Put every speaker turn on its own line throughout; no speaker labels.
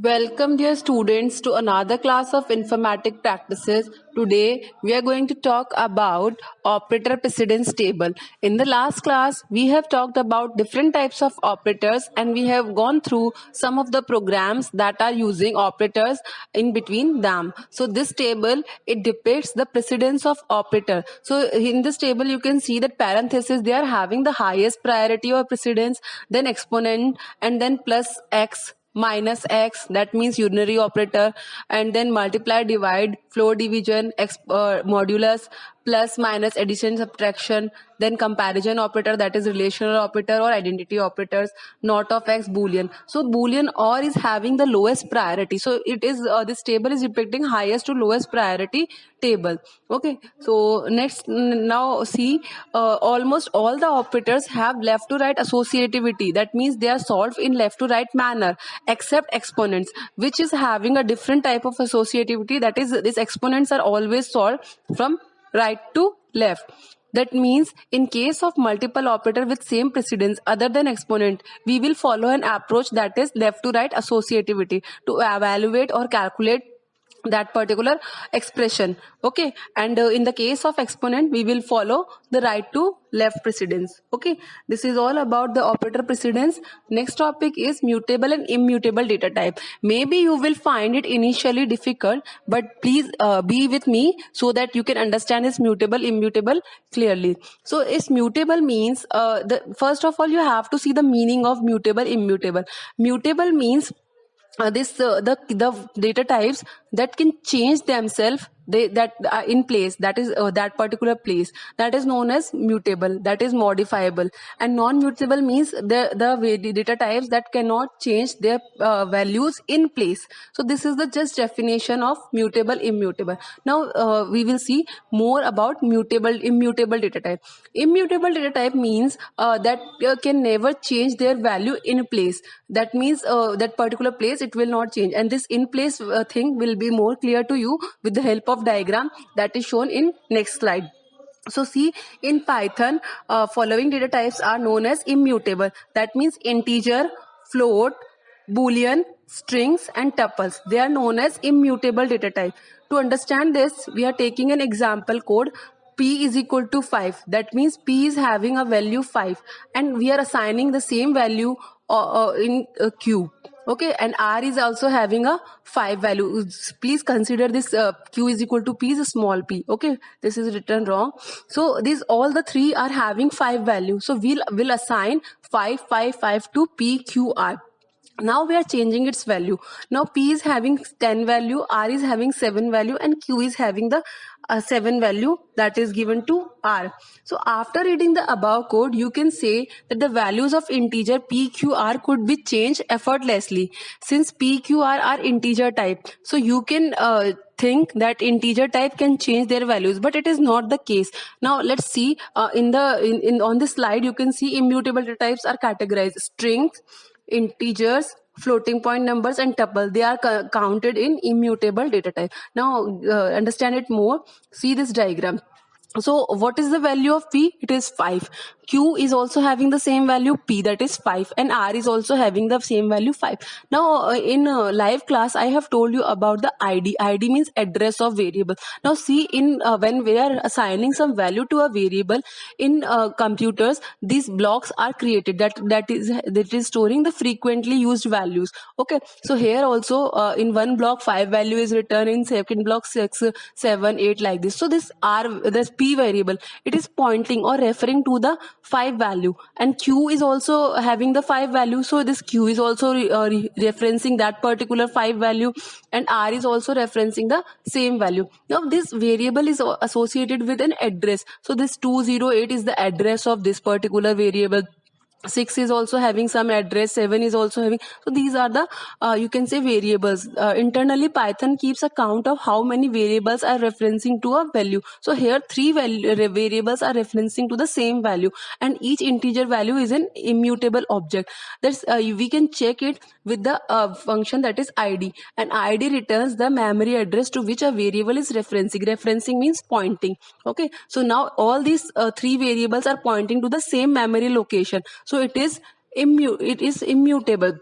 Welcome, dear students, to another class of informatic practices. Today, we are going to talk about operator precedence table. In the last class, we have talked about different types of operators and we have gone through some of the programs that are using operators in between them. So this table, it depicts the precedence of operator. So in this table, you can see that parentheses, they are having the highest priority or precedence, then exponent, and then plus x, minus x, that means unary operator, and then multiply, divide, floor division, modulus, plus minus, addition, subtraction, then comparison operator, that is relational operator or identity operators, not of x, boolean. So boolean or is having the lowest priority, so it is this table is depicting highest to lowest priority table. Okay, so next, now see, almost all the operators have left to right associativity, that means they are solved in left to right manner, except exponents, which is having a different type of associativity, that is these exponents are always solved from right to left. That means in case of multiple operator with same precedence other than exponent, we will follow an approach that is left to right associativity to evaluate or calculate that particular expression. Okay, and in the case of exponent, we will follow the right to left precedence. Okay, this is all about the operator precedence. Next topic is mutable and immutable data type. Maybe you will find it initially difficult, but please be with me so that you can understand this mutable immutable clearly. So its mutable means, first of all, you have to see the meaning of mutable immutable. Mutable means the data types that can change themselves, that are in place, that is that particular place, that is known as mutable, that is modifiable. And non-mutable means the data types that cannot change their values in place. So this is the just definition of mutable immutable. Now we will see more about mutable immutable data type. Immutable data type means that can never change their value in place. That means that particular place, it will not change, and this in place thing will be more clear to you with the help of diagram that is shown in next slide. So see, in Python, following data types are known as immutable. That means integer, float, boolean, strings, and tuples, they are known as immutable data type. To understand this, we are taking an example code. P is equal to 5. That means P is having a value 5, and we are assigning the same value in Q. Okay, and R is also having a 5 value. Please consider this Q is equal to P is a small p. Okay, this is written wrong. So these all the three are having 5 value. So we'll assign 5, 5, 5 to P, Q, R. Now we are changing its value. Now P is having 10 value, R is having 7 value, and Q is having the 7 value that is given to R. So after reading the above code, you can say that the values of integer P, Q, R could be changed effortlessly, since P, Q, R are integer type. So you can think that integer type can change their values, but it is not the case. Now let's see, on this slide you can see immutable data types are categorized: strings, integers, floating point numbers, and tuple. They are counted in immutable data type. Now understand it more. See this diagram. So what is the value of P? It is 5. Q is also having the same value P, that is 5, and R is also having the same value 5. Now in live class I have told you about the ID. ID means address of variable. Now see, in when we are assigning some value to a variable in computers, these blocks are created, that is storing the frequently used values. Okay, so here also in one block 5 value is written, in second block 6, 7, 8, like this. So this P variable, it is pointing or referring to the 5 value, and Q is also having the 5 value, so this Q is also referencing that particular 5 value, and R is also referencing the same value. Now this variable is associated with an address, so this 208 is the address of this particular variable. 6 is also having some address, 7 is also having. So these are the you can say variables. Internally Python keeps a count of how many variables are referencing to a value. So here 3 variables are referencing to the same value, and each integer value is an immutable object. That's we can check it with the function that is id, and id returns the memory address to which a variable is referencing means pointing. Okay, so now all these 3 variables are pointing to the same memory location, so it is immutable.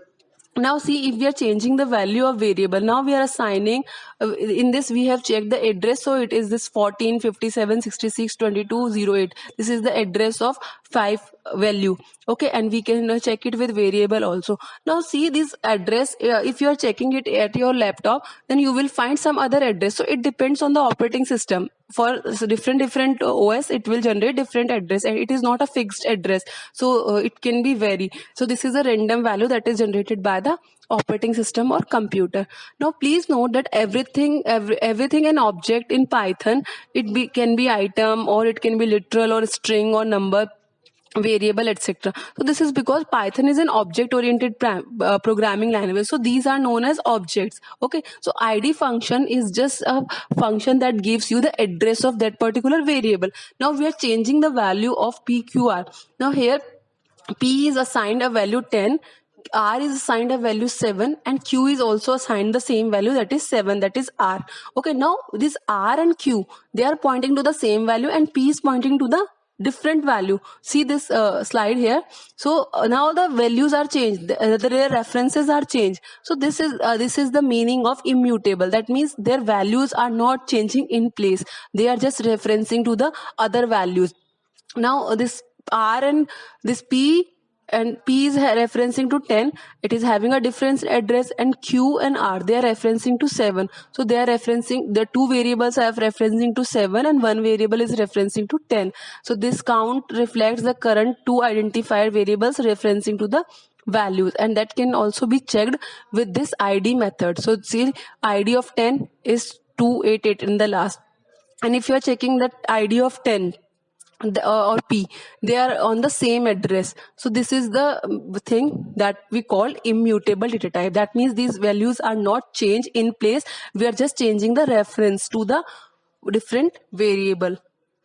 Now see, if we are changing the value of variable, now we are assigning, in this we have checked the address, so it is this 14 57 66 22 08. This is the address of 5 value. Okay, and we can check it with variable also. Now see this address, if you are checking it at your laptop, then you will find some other address. So it depends on the operating system. For different OS, it will generate different address, and it is not a fixed address, so it can be vary. So this is a random value that is generated by the operating system or computer. Now please note that everything an object in Python, can be item, or it can be literal or string or number, variable, etc. So this is because Python is an object oriented programming language, so these are known as objects. Okay, so id function is just a function that gives you the address of that particular variable. Now we are changing the value of pqr. Now here p is assigned a value 10, r is assigned a value 7, and q is also assigned the same value, that is 7, that is r. Okay, now this r and q, they are pointing to the same value, and p is pointing to the different value. See this slide here. So now the values are changed, their references are changed. So this is the meaning of immutable. That means their values are not changing in place, they are just referencing to the other values. Now this r and this p, and p is referencing to 10, it is having a different address, and q and r, they are referencing to 7. So they are referencing, the two variables are referencing to 7, and one variable is referencing to 10. So this count reflects the current two identifier variables referencing to the values, and that can also be checked with this id method. So see, id of 10 is 288 in the last, and if you are checking that id of 10 or p, they are on the same address. So this is the thing that we call immutable data type. That means these values are not changed in place, we are just changing the reference to the different variable.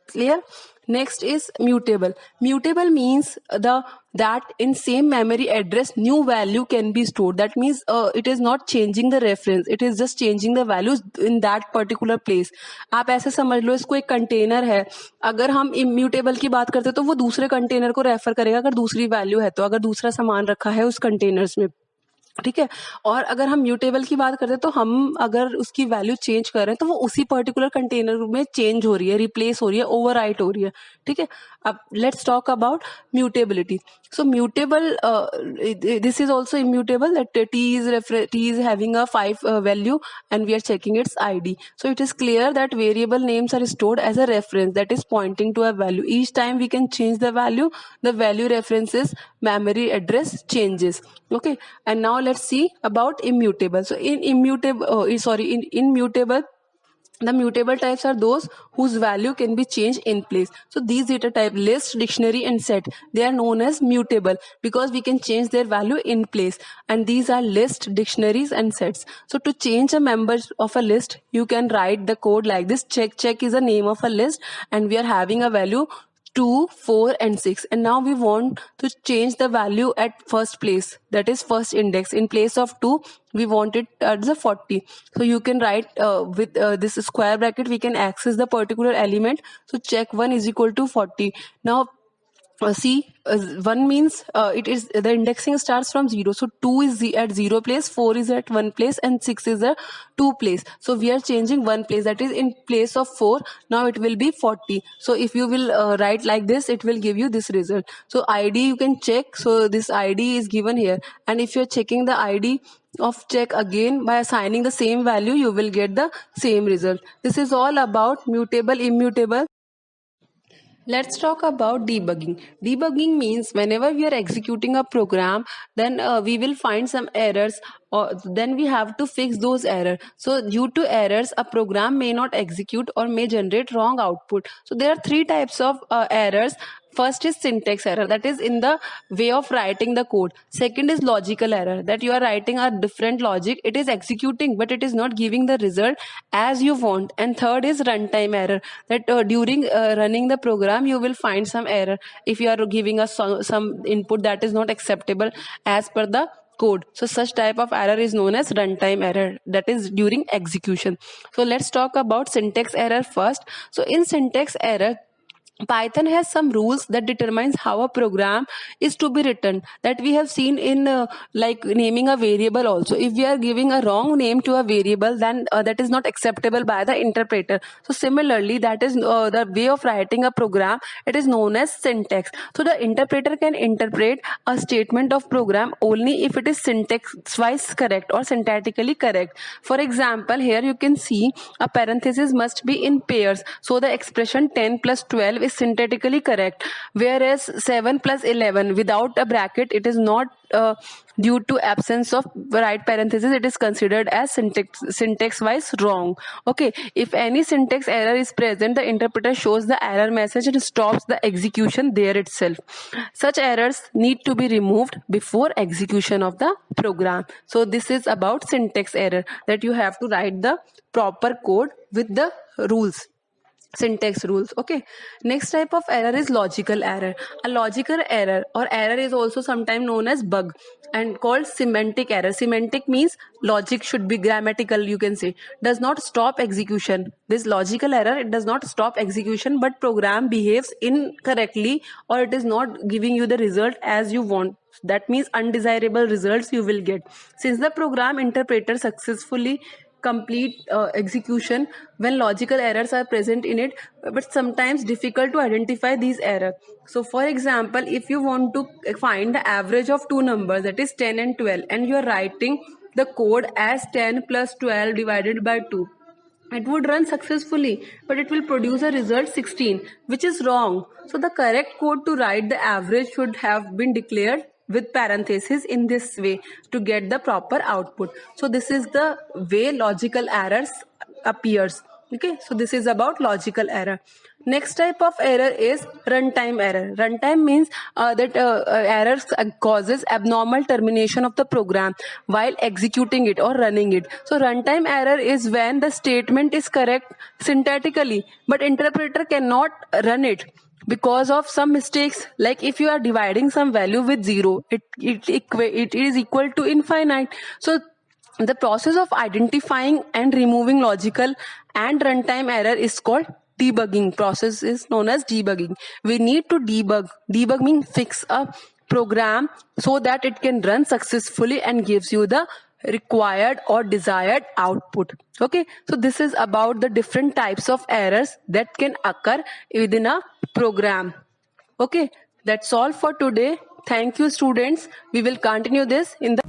Clear? Next is mutable. Mutable means that in same memory address new value can be stored. That means it is not changing the reference, it is just changing the values in that particular place. आप ऐसे समझ लो, इसको एक container है, अगर हम immutable की बात करते हैं तो वो दूसरे कंटेनर को रेफर करेगा अगर दूसरी वैल्यू है, तो अगर दूसरा सामान रखा है उस कंटेनर्स में, ठीक है। और अगर हम म्यूटेबल की बात करते हैं तो हम अगर उसकी वैल्यू चेंज कर रहे हैं तो वो उसी पर्टिकुलर कंटेनर में चेंज हो रही है, रिप्लेस हो रही है, ओवरराइट हो रही है, ठीक है। अब let's talk about mutability. So mutable, this is also immutable, that t is having a 5 value, and we are checking its id. So it is clear that variable names are stored as a reference that is pointing to a value. Each time we can change the value references memory address changes. Okay, and now let's see about immutable. So in immutable, the mutable types are those whose value can be changed in place. So these data type, list, dictionary, and set, they are known as mutable because we can change their value in place. And these are list, dictionaries, and sets. So to change a member of a list, you can write the code like this. Check is the name of a list, and we are having a value 2, 4, and 6, and now we want to change the value at first place, that is first index. In place of 2, we want it as a 40. So you can write with this square bracket, we can access the particular element. So check 1 is equal to 40. Now see, 1 means it is the indexing starts from 0. So 2 is at 0 place, 4 is at 1 place, and 6 is at 2 place. So we are changing 1 place, that is in place of 4. Now it will be 40. So if you will write like this, it will give you this result. So id you can check. So this id is given here, and if you're checking the id of check again by assigning the same value, you will get the same result. This is all about mutable, immutable. Let's talk about debugging. Debugging means whenever we are executing a program, then we will find some errors, or then we have to fix those errors. So due to errors, a program may not execute or may generate wrong output. So there are three types of errors. First is syntax error, that is in the way of writing the code. Second is logical error, that you are writing a different logic, it is executing but it is not giving the result as you want. And third is runtime error, that during running the program you will find some error if you are giving us some input that is not acceptable as per the code. So such type of error is known as runtime error, that is during execution. So let's talk about syntax error first. So in syntax error, Python has some rules that determines how a program is to be written, that we have seen in like naming a variable also. If we are giving a wrong name to a variable, then that is not acceptable by the interpreter. So similarly, that is the way of writing a program. It is known as syntax. So the interpreter can interpret a statement of program only if it is syntax wise correct or syntactically correct. For example, here you can see a parenthesis must be in pairs, so the expression 10 plus 12 is syntactically correct, whereas 7 plus 11 without a bracket, it is not due to absence of right parenthesis, it is considered as syntax wise wrong. Okay, if any syntax error is present, the interpreter shows the error message and stops the execution there itself. Such errors need to be removed before execution of the program. So this is about syntax error, that you have to write the proper code with the rules, syntax rules. Okay, next type of error is logical error. A logical error or error is also sometimes known as bug and called semantic error. Semantic means logic should be grammatical, you can say, does not stop execution. This logical error, it does not stop execution, but program behaves incorrectly or it is not giving you the result as you want. That means undesirable results you will get. Since the program interpreter successfully complete execution when logical errors are present in it, but sometimes difficult to identify these errors. So for example, if you want to find the average of two numbers, that is 10 and 12, and you are writing the code as 10 plus 12 divided by 2, it would run successfully, but it will produce a result 16, which is wrong. So the correct code to write the average should have been declared with parentheses in this way to get the proper output. So this is the way logical errors appears. Okay, so this is about logical error. Next type of error is runtime error. Runtime means that errors causes abnormal termination of the program while executing it or running it. So runtime error is when the statement is correct syntactically, but interpreter cannot run it because of some mistakes. Like if you are dividing some value with 0, it is equal to infinite. So the process of identifying and removing logical and runtime error is called debugging. Process is known as debugging. We need to debug means fix a program so that it can run successfully and gives you the required or desired output. Okay, so this is about the different types of errors that can occur within a program. Okay, that's all for today. Thank you, students. We will continue this in the